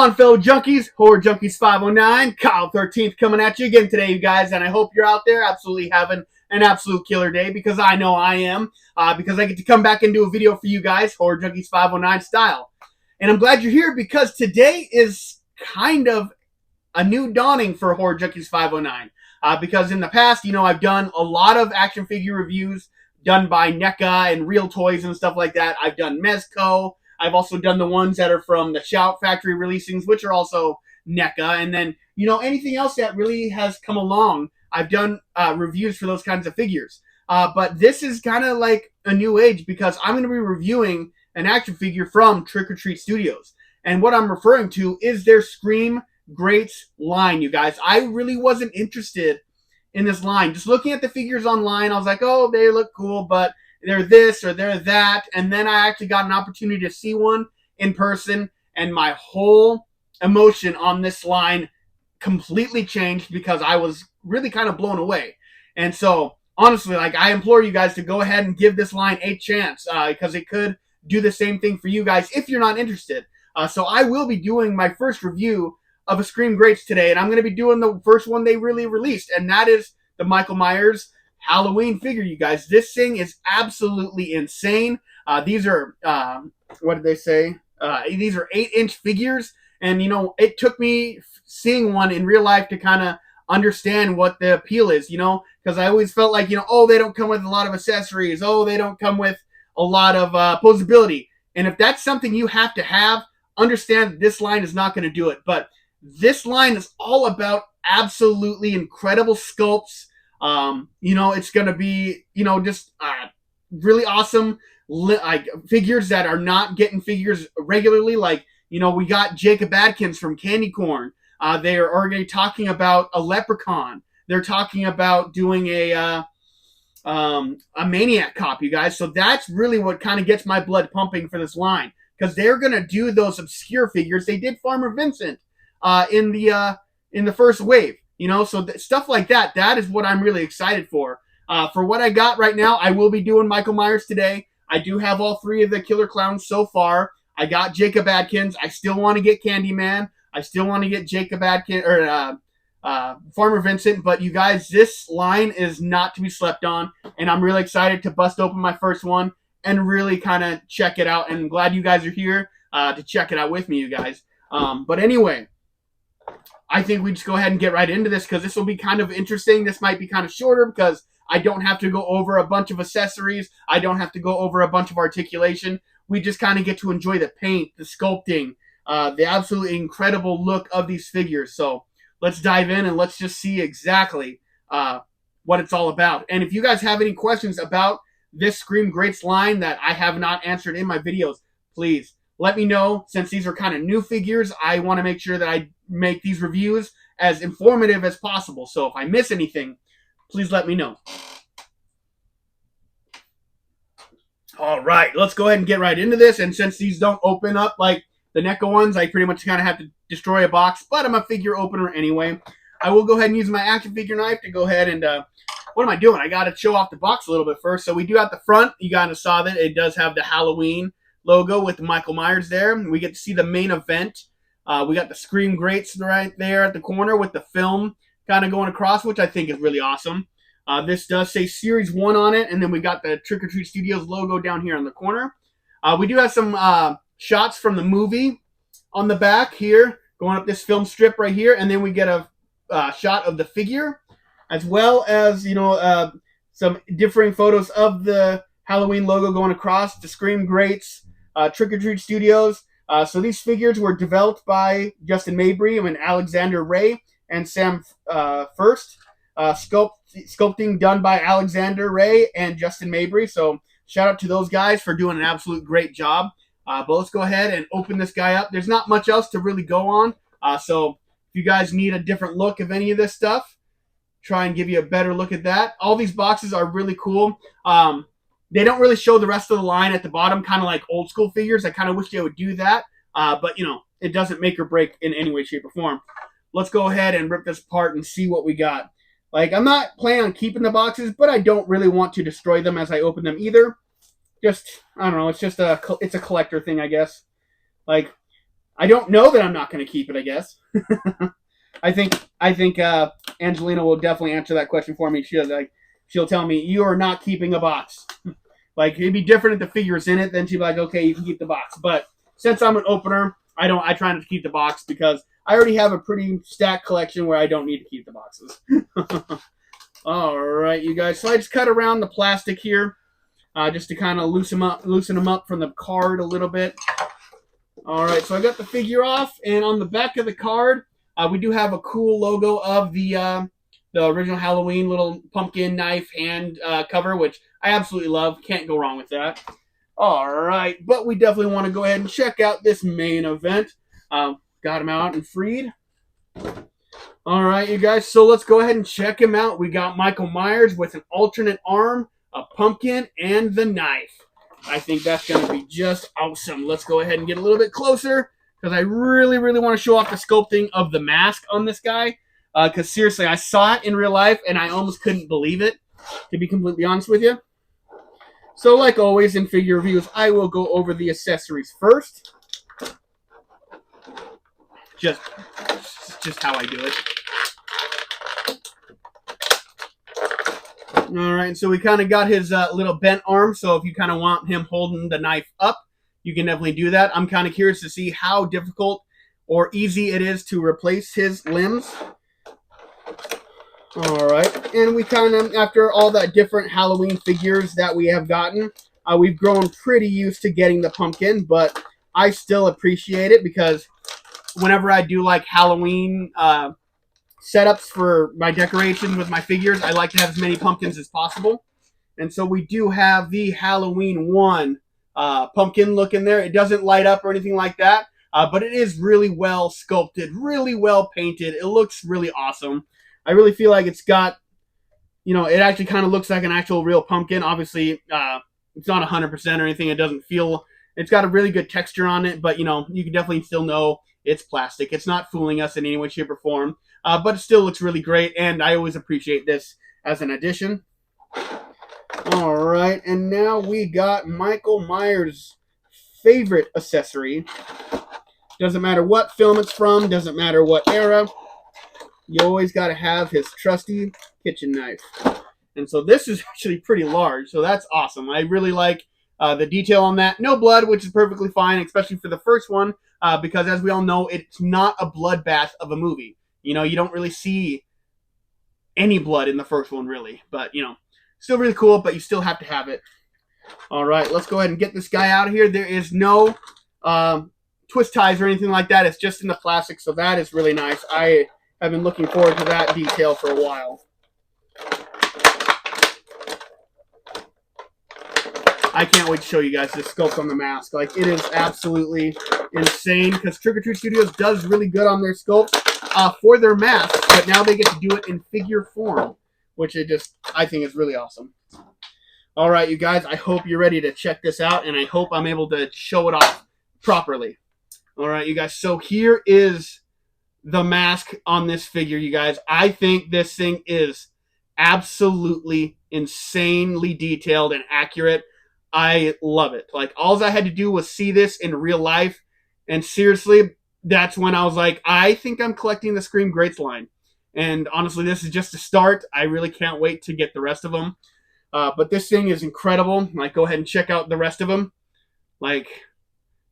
on, fellow junkies? Horror Junkies 509, Kyle 13th coming at you again today, you guys, and I hope you're out there absolutely having an absolute killer day, because I know I am, because I get to come back and do a video for you guys, Horror Junkies 509 style. And I'm glad you're here, because today is kind of a new dawning for Horror Junkies 509, because in the past, I've done a lot of action figure reviews done by NECA and Real Toys and stuff like that. I've done Mezco. I've also done the ones that are from the Shout Factory releasings, which are also NECA. And then, anything else that really has come along, I've done reviews for those kinds of figures. But this is kind of like a new age, because I'm going to be reviewing an action figure from Trick or Treat Studios. And what I'm referring to is their Scream Greats line, you guys. I really wasn't interested in this line. Just looking at the figures online, I was like, oh, they look cool, but they're this or they're that. And then I actually got an opportunity to see one in person, and my whole emotion on this line completely changed, because I was really kind of blown away. And so, honestly, I implore you guys to go ahead and give this line a chance, because it could do the same thing for you guys if you're not interested. So I will be doing my first review of a Scream Greats today, and I'm going to be doing the first one they really released, and that is the Michael Myers Halloween figure, you guys. This thing is absolutely insane. These are, what did they say? These are 8-inch figures, and, it took me seeing one in real life to kind of understand what the appeal is, because I always felt like, oh, they don't come with a lot of accessories. Oh, they don't come with a lot of posability. And if that's something you have to have, understand that this line is not going to do it. But this line is all about absolutely incredible sculpts. It's going to be, just really awesome figures that are not getting figures regularly. We got Jacob Adkins from Candy Corn. They are already talking about a Leprechaun. They're talking about doing a Maniac Cop, you guys. So that's really what kind of gets my blood pumping for this line, because they're going to do those obscure figures. They did Farmer Vincent in the first wave. So stuff like that, that is what I'm really excited for. For what I got right now, I will be doing Michael Myers today. I do have all 3 of the Killer Clowns so far. I got Jacob Adkins. I still want to get Candyman. I still want to get Jacob Adkins, or Farmer Vincent. But you guys, this line is not to be slept on, and I'm really excited to bust open my first one and really kind of check it out. And I'm glad you guys are here to check it out with me, you guys. But anyway, I think we just go ahead and get right into this, because this will be kind of interesting. This might be kind of shorter, because I don't have to go over a bunch of accessories. I don't have to go over a bunch of articulation. We just kind of get to enjoy the paint, the sculpting, the absolutely incredible look of these figures. So let's dive in and let's just see exactly what it's all about. And if you guys have any questions about this Scream Greats line that I have not answered in my videos, please let me know. Since these are kind of new figures, I want to make sure that I make these reviews as informative as possible. So if I miss anything, please let me know. All right, let's go ahead and get right into this. And since these don't open up like the NECA ones, I pretty much kind of have to destroy a box, but I'm a figure opener anyway. I will go ahead and use my action figure knife to go ahead and, what am I doing? I got to show off the box a little bit first. So we do have the front. You kind of saw that it does have the Halloween logo with Michael Myers there. We get to see the main event. We got the Scream Greats right there at the corner with the film kind of going across, which I think is really awesome. This does say Series 1 on it, and then we got the Trick or Treat Studios logo down here in the corner. We do have some shots from the movie on the back here, going up this film strip right here, and then we get a shot of the figure, as well as, some differing photos of the Halloween logo going across the Scream Greats, Trick or Treat Studios. So these figures were developed by Justin Mabry and Alexander Ray and Sam First. Sculpting done by Alexander Ray and Justin Mabry. So shout out to those guys for doing an absolute great job. But let's go ahead and open this guy up. There's not much else to really go on. So if you guys need a different look of any of this stuff, try and give you a better look at that. All these boxes are really cool. They don't really show the rest of the line at the bottom, kind of like old school figures. I kind of wish they would do that. But, it doesn't make or break in any way, shape, or form. Let's go ahead and rip this apart and see what we got. I'm not planning on keeping the boxes, but I don't really want to destroy them as I open them either. Just, I don't know, it's a collector thing, I guess. I don't know that I'm not going to keep it, I guess. I think Angelina will definitely answer that question for me. She'll tell me you are not keeping a box. Like it'd be different if the figure's in it, then she'd be like, okay, you can keep the box. But since I'm an opener, I try not to keep the box because I already have a pretty stacked collection where I don't need to keep the boxes. All right, you guys. So I just cut around the plastic here, just to kind of loosen them up from the card a little bit. All right, so I got the figure off, and on the back of the card, we do have a cool logo of the original Halloween little pumpkin knife hand cover, which I absolutely love. Can't go wrong with that. All right, but we definitely want to go ahead and check out this main event. Got him out and freed. All right, you guys, so let's go ahead and check him out. We got Michael Myers with an alternate arm, a pumpkin, and the knife. I think that's going to be just awesome. Let's go ahead and get a little bit closer because I really, really want to show off the sculpting of the mask on this guy. Because seriously, I saw it in real life and I almost couldn't believe it, to be completely honest with you. So like always in figure reviews, I will go over the accessories first. Just how I do it. All right, so we kind of got his little bent arm, so if you kind of want him holding the knife up, you can definitely do that. I'm kind of curious to see how difficult or easy it is to replace his limbs. All right, and we kind of, after all that different Halloween figures that we have gotten, we've grown pretty used to getting the pumpkin, but I still appreciate it because whenever I do like Halloween setups for my decorations with my figures, I like to have as many pumpkins as possible. And so we do have the Halloween 1 pumpkin look in there. It doesn't light up or anything like that, but it is really well sculpted, really well painted. It looks really awesome. I really feel like it's got, it actually kind of looks like an actual real pumpkin. Obviously, it's not 100% or anything. It doesn't feel, it's got a really good texture on it, but, you can definitely still know it's plastic. It's not fooling us in any way, shape, or form. But it still looks really great, and I always appreciate this as an addition. All right, and now we got Michael Myers' favorite accessory. Doesn't matter what film it's from, doesn't matter what era, you always got to have his trusty kitchen knife. And so this is actually pretty large, so that's awesome. I really like the detail on that. No blood, which is perfectly fine, especially for the first one, because as we all know, it's not a bloodbath of a movie. You don't really see any blood in the first one, really. But, still really cool, but you still have to have it. All right, let's go ahead and get this guy out of here. There is no twist ties or anything like that. It's just in the plastic, so that is really nice. I have been looking forward to that detail for a while. I can't wait to show you guys this sculpt on the mask. Like, it is absolutely insane because Trick or Treat Studios does really good on their sculpts for their masks, but now they get to do it in figure form, which I think is really awesome. All right, you guys, I hope you're ready to check this out, and I hope I'm able to show it off properly. All right, you guys, so here is the mask on this figure, you guys. I think this thing is absolutely insanely detailed and accurate. I love it. Like, all I had to do was see this in real life, and seriously, that's when I was like, I think I'm collecting the Scream Greats line. And honestly, this is just a start. I really can't wait to get the rest of them. But this thing is incredible. Like, go ahead and check out the rest of them. Like,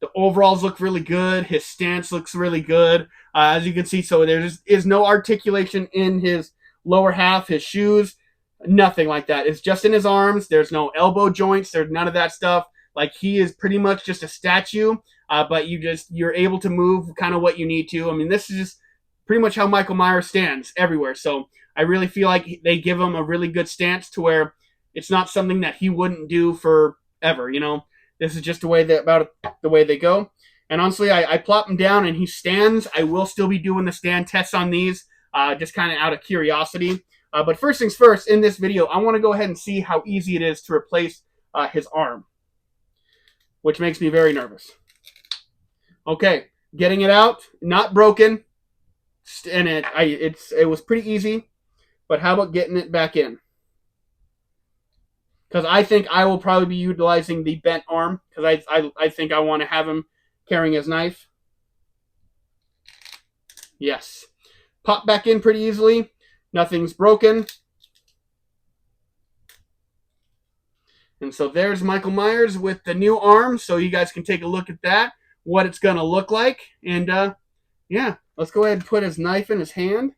the overalls look really good. His stance looks really good. As you can see, so there is no articulation in his lower half, his shoes, nothing like that. It's just in his arms. There's no elbow joints. There's none of that stuff. Like, he is pretty much just a statue, but you're able to move kind of what you need to. I mean, this is just pretty much how Michael Myers stands everywhere. So I really feel like they give him a really good stance to where it's not something that he wouldn't do forever, This is just the way they go. And honestly, I plop him down and he stands. I will still be doing the stand tests on these, just kind of out of curiosity. But first things first, in this video, I want to go ahead and see how easy it is to replace his arm, which makes me very nervous. Okay, getting it out, not broken, and it was pretty easy. But how about getting it back in? Because I think I will probably be utilizing the bent arm because I think I want to have him carrying his knife. Yes. Pop back in pretty easily. Nothing's broken. And so there's Michael Myers with the new arm. So you guys can take a look at that, what it's going to look like. And yeah, let's go ahead and put his knife in his hand.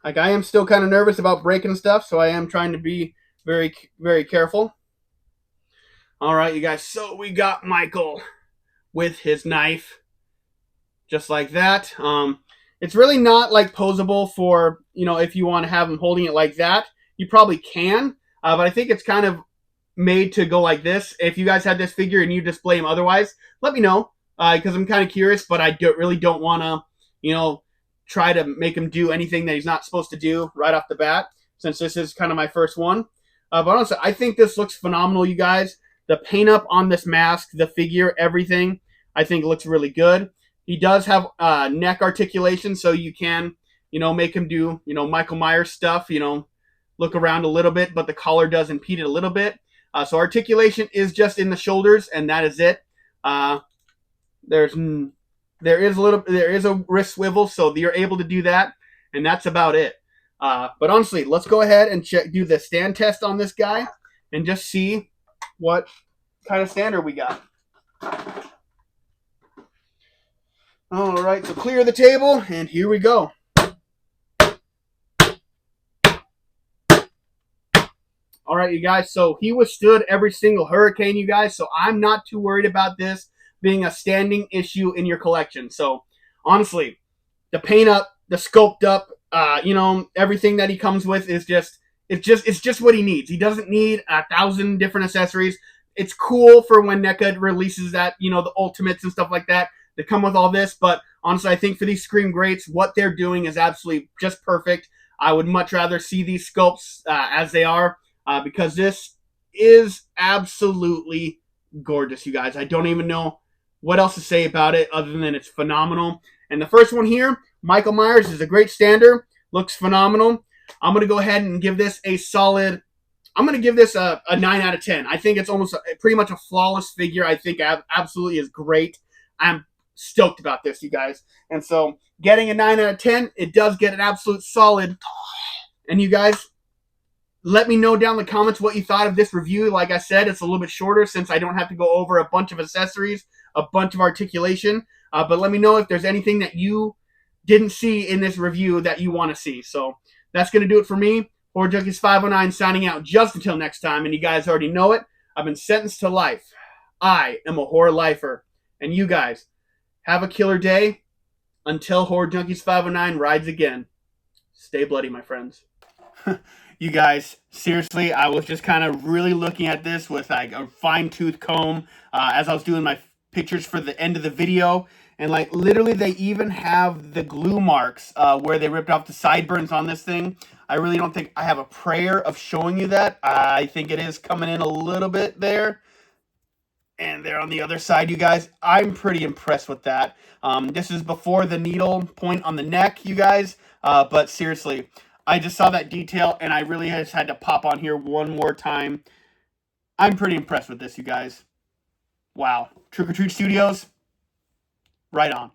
Like, I am still kind of nervous about breaking stuff, so I am trying to be very, very careful. All right, you guys. So we got Michael with his knife, just like that. It's really not like posable for, if you want to have him holding it like that. You probably can, but I think it's kind of made to go like this. If you guys had this figure and you display him otherwise, let me know, because I'm kind of curious, but I really don't want to, try to make him do anything that he's not supposed to do right off the bat, since this is kind of my first one. But honestly, I think this looks phenomenal, you guys. The paint up on this mask, the figure, everything, I think looks really good. He does have neck articulation, so you can, make him do, Michael Myers stuff, look around a little bit, but the collar does impede it a little bit. So articulation is just in the shoulders, and that is it. There is a wrist swivel, so you're able to do that, and that's about it. But honestly, let's go ahead and do the stand test on this guy, and just see what kind of stander we got. All right, so clear the table, and here we go. All right, you guys, so he withstood every single hurricane, you guys, so I'm not too worried about this being a standing issue in your collection. So, honestly, the paint up, the scoped up, everything that he comes with is just what he needs. He doesn't need 1,000 different accessories. It's cool for when NECA releases that, the ultimates and stuff like that. They come with all this, but honestly, I think for these Scream Greats, what they're doing is absolutely just perfect. I would much rather see these sculpts as they are, because this is absolutely gorgeous, you guys. I don't even know what else to say about it other than it's phenomenal. And the first one here, Michael Myers, is a great stander. Looks phenomenal. I'm going to go ahead and give this a solid... I'm going to give this a 9 out of 10. I think it's almost pretty much a flawless figure. I think absolutely is great. I'm stoked about this, you guys. And so getting a 9 out of 10, it does get an absolute solid. And you guys, let me know down in the comments what you thought of this review. Like I said, it's a little bit shorter since I don't have to go over a bunch of accessories, a bunch of articulation. But let me know if there's anything that you didn't see in this review that you want to see. So that's going to do it for me. Horror Junkies 509 signing out just until next time. And you guys already know it. I've been sentenced to life. I am a horror lifer. And you guys, have a killer day until Horror Junkies 509 rides again. Stay bloody, my friends. You guys, seriously, I was just kind of really looking at this with like a fine-tooth comb as I was doing my pictures for the end of the video. And like literally they even have the glue marks where they ripped off the sideburns on this thing. I really don't think I have a prayer of showing you that. I think it is coming in a little bit there. And there on the other side, you guys, I'm pretty impressed with that. This is before the needle point on the neck, you guys. But seriously, I just saw that detail, and I really just had to pop on here one more time. I'm pretty impressed with this, you guys. Wow. Trick or Treat Studios, right on.